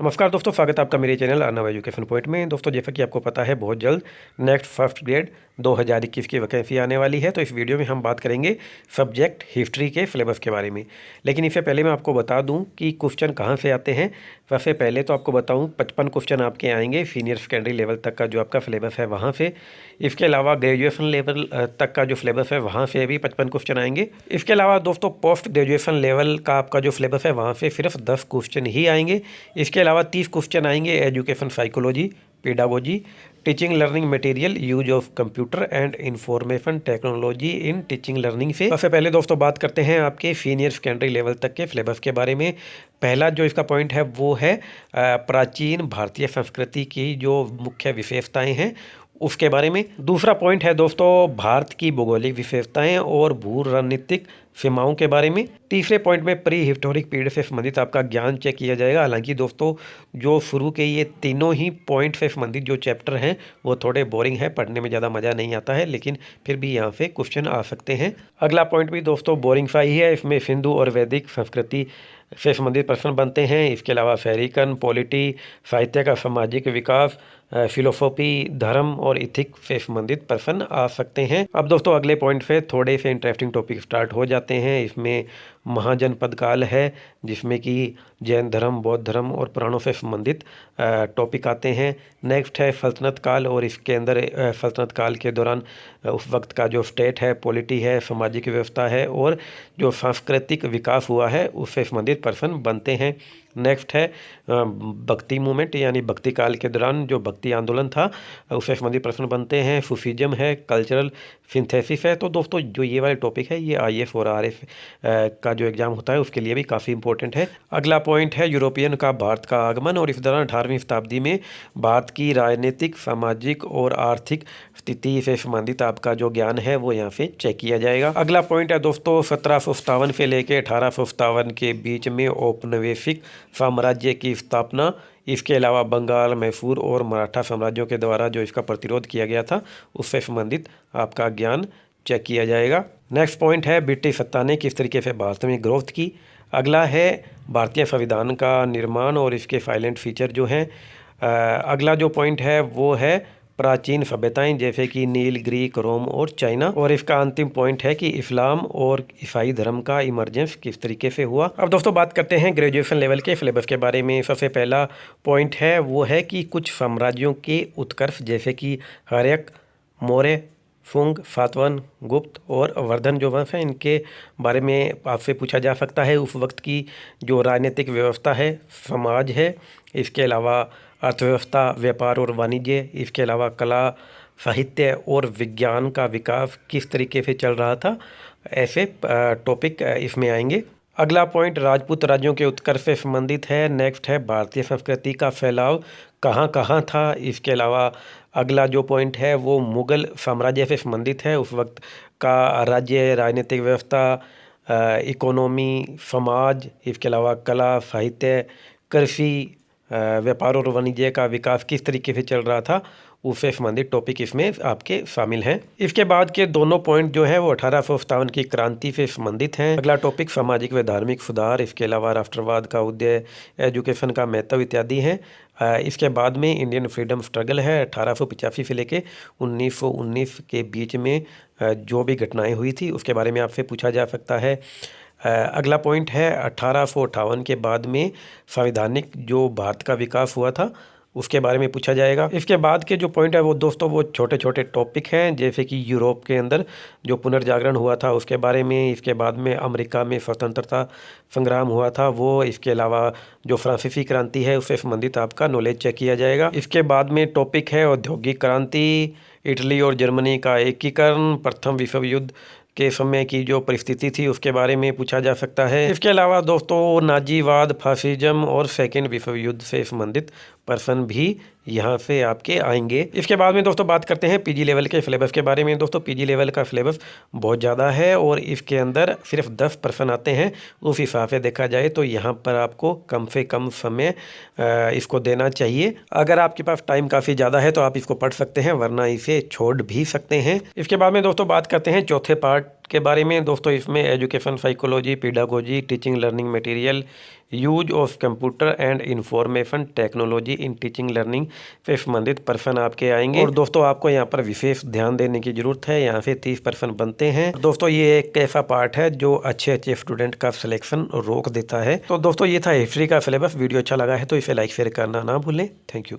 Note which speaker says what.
Speaker 1: नमस्कार दोस्तों, स्वागत है आपका मेरे चैनल अर्नव एजुकेशन पॉइंट में। दोस्तों, जैसा कि आपको पता है, बहुत जल्द नेक्स्ट फर्स्ट ग्रेड 2021 की वैकेंसी आने वाली है। तो इस वीडियो में हम बात करेंगे सब्जेक्ट हिस्ट्री के सिलेबस के बारे में। लेकिन इससे पहले मैं आपको बता दूं कि क्वेश्चन कहां से आते हैं। सबसे पहले तो आपको बताऊं 55 क्वेश्चन आपके आएंगे सीनियर सेकेंडरी लेवल तक का जो आपका सिलेबस है वहाँ से। इसके अलावा ग्रेजुएशन लेवल तक का जो सिलेबस है वहाँ से भी 55 क्वेश्चन आएंगे। इसके अलावा दोस्तों पोस्ट ग्रेजुएशन लेवल का आपका जो सिलेबस है वहाँ से सिर्फ 10 क्वेश्चन ही आएंगे। इसके अलावा 30 क्वेश्चन आएंगे education psychology, pedagogy, teaching learning material, use of computer and information technology in teaching learning से। सबसे पहले दोस्तों बात करते हैं आपके सीनियर सेकेंडरी लेवल तक के सिलेबस के बारे में। पहला जो इसका पॉइंट है वो है प्राचीन भारतीय संस्कृति की जो मुख्य विशेषताएं हैं उसके बारे में। दूसरा पॉइंट है दोस्तों भारत की भौगोलिक विशेषताएं और भू रणनीतिक सीमाओं के बारे में। तीसरे पॉइंट में प्री हिस्टोरिक पीरियड से संबंधित आपका ज्ञान चेक किया जाएगा। हालांकि दोस्तों जो शुरू के ये तीनों ही पॉइंट से संबंधित जो चैप्टर हैं वो थोड़े बोरिंग है, पढ़ने में ज़्यादा मज़ा नहीं आता है, लेकिन फिर भी यहाँ से क्वेश्चन आ सकते हैं। अगला पॉइंट भी दोस्तों बोरिंग सा ही है। इसमें सिंधु और वैदिक संस्कृति से संबंधित प्रश्न बनते हैं। इसके अलावा फेरिकन, पॉलिटी, साहित्य का सामाजिक विकास, फिलोसॉफी, धर्म और इथिक से संबंधित प्रश्न आ सकते हैं। अब दोस्तों अगले पॉइंट से थोड़े से इंटरेस्टिंग टॉपिक स्टार्ट हो जाते हैं। इसमें महाजनपद काल है जिसमें कि जैन धर्म, बौद्ध धर्म और पुराणों से संबंधित टॉपिक आते हैं। नेक्स्ट है सल्तनत काल और इसके अंदर सल्तनत काल के दौरान उस वक्त का जो स्टेट है, पॉलिटी है, सामाजिक व्यवस्था है और जो सांस्कृतिक विकास हुआ है उससे संबंधित प्रश्न बनते हैं। नेक्स्ट है भक्ति मूवमेंट यानी भक्ति काल के दौरान जो भक्ति आंदोलन था उससे संबंधित प्रश्न बनते हैं। सूफिज्म है, कल्चरल सिंथेसिस है। तो दोस्तों जो ये वाले टॉपिक है ये IAS और RF का जो एग्जाम होता है उसके लिए भी काफ़ी इंपॉर्टेंट है। अगला पॉइंट है यूरोपियन का भारत का आगमन और इस दौरान 18वीं शताब्दी में भारत की राजनीतिक, सामाजिक और आर्थिक स्थिति से संबंधित आपका जो ज्ञान है वो यहाँ से चेक किया जाएगा। अगला पॉइंट है दोस्तों 1757 से लेकर 1857 के बीच में औपनिवेशिक साम्राज्य की स्थापना। इसके अलावा बंगाल, मैसूर और मराठा साम्राज्यों के द्वारा जो इसका प्रतिरोध किया गया था उससे संबंधित आपका ज्ञान चेक किया जाएगा। नेक्स्ट पॉइंट है ब्रिटिश सत्ता ने किस तरीके से भारत में ग्रोथ की। अगला है भारतीय संविधान का निर्माण और इसके साइलेंट फीचर जो हैं। अगला जो पॉइंट है वो है प्राचीन सभ्यताएं जैसे कि नील, ग्रीक, रोम और चाइना। और इसका अंतिम पॉइंट है कि इस्लाम और ईसाई धर्म का इमरजेंस किस तरीके से हुआ। अब दोस्तों बात करते हैं ग्रेजुएशन लेवल के सिलेबस के बारे में। सबसे पहला पॉइंट है वो है कि कुछ साम्राज्यों के उत्कर्ष जैसे कि हर्यक, मौर्य, शुंग, सातवाहन, गुप्त और वर्धन जो वंश हैं इनके बारे में आपसे पूछा जा सकता है। उस वक्त की जो राजनीतिक व्यवस्था है, समाज है, इसके अलावा अर्थव्यवस्था, व्यापार और वाणिज्य, इसके अलावा कला, साहित्य और विज्ञान का विकास किस तरीके से चल रहा था, ऐसे टॉपिक इसमें आएंगे। अगला पॉइंट राजपूत राज्यों के उत्कर्ष से संबंधित है। नेक्स्ट है भारतीय संस्कृति का फैलाव कहाँ कहाँ था। इसके अलावा अगला जो पॉइंट है वो मुगल साम्राज्य से संबंधित है। उस वक्त का राज्य, राजनीतिक व्यवस्था, इकोनॉमी, समाज, इसके अलावा कला, साहित्य, कृषि, व्यापार और वाणिज्य का विकास किस तरीके से चल रहा था उससे संबंधित टॉपिक इसमें आपके शामिल हैं। इसके बाद के दोनों पॉइंट जो है वो 1857 की क्रांति से संबंधित हैं। अगला टॉपिक सामाजिक व धार्मिक सुधार, इसके अलावा राष्ट्रवाद का उदय, एजुकेशन का महत्व इत्यादि हैं। इसके बाद में इंडियन फ्रीडम स्ट्रगल है 1885 से लेके 1919 के बीच में जो भी घटनाएं हुई थी उसके बारे में आपसे पूछा जा सकता है। अगला पॉइंट है 1858 के बाद में संवैधानिक जो भारत का विकास हुआ था उसके बारे में पूछा जाएगा। इसके बाद के जो पॉइंट है वो दोस्तों वो छोटे छोटे टॉपिक हैं जैसे कि यूरोप के अंदर जो पुनर्जागरण हुआ था उसके बारे में। इसके बाद में अमेरिका में स्वतंत्रता संग्राम हुआ था वो। इसके अलावा जो फ्रांसीसी क्रांति है उससे संबंधित आपका नॉलेज चेक किया जाएगा। इसके बाद में टॉपिक है औद्योगिक क्रांति, इटली और जर्मनी का एकीकरण, प्रथम विश्व युद्ध के समय की जो परिस्थिति थी उसके बारे में पूछा जा सकता है। इसके अलावा दोस्तों नाजीवाद, फासिज्म और सेकेंड विश्व युद्ध से संबंधित प्रश्न भी यहाँ से आपके आएंगे। इसके बाद में दोस्तों बात करते हैं PG लेवल के सिलेबस के बारे में। दोस्तों PG लेवल का सिलेबस बहुत ज़्यादा है और इसके अंदर सिर्फ 10 प्रश्न आते हैं। उस हिसाब से देखा जाए तो यहाँ पर आपको कम से कम समय इसको देना चाहिए। अगर आपके पास टाइम काफ़ी ज़्यादा है तो आप इसको पढ़ सकते हैं, वरना इसे छोड़ भी सकते हैं। इसके बाद में दोस्तों बात करते हैं चौथे पार्ट के बारे में दोस्तों इसमें education psychology, pedagogy, teaching learning material, use of computer and information technology in teaching learning से संबंधित प्रश्न आपके आएंगे। और दोस्तों आपको यहाँ पर विशेष ध्यान देने की जरूरत है, यहाँ से 30 प्रश्न बनते हैं। दोस्तों ये एक ऐसा पार्ट है जो अच्छे स्टूडेंट का सिलेक्शन रोक देता है। तो दोस्तों ये था हिस्ट्री का सिलेबस। वीडियो अच्छा लगा है तो इसे लाइक शेयर करना ना भूलें। Thank you.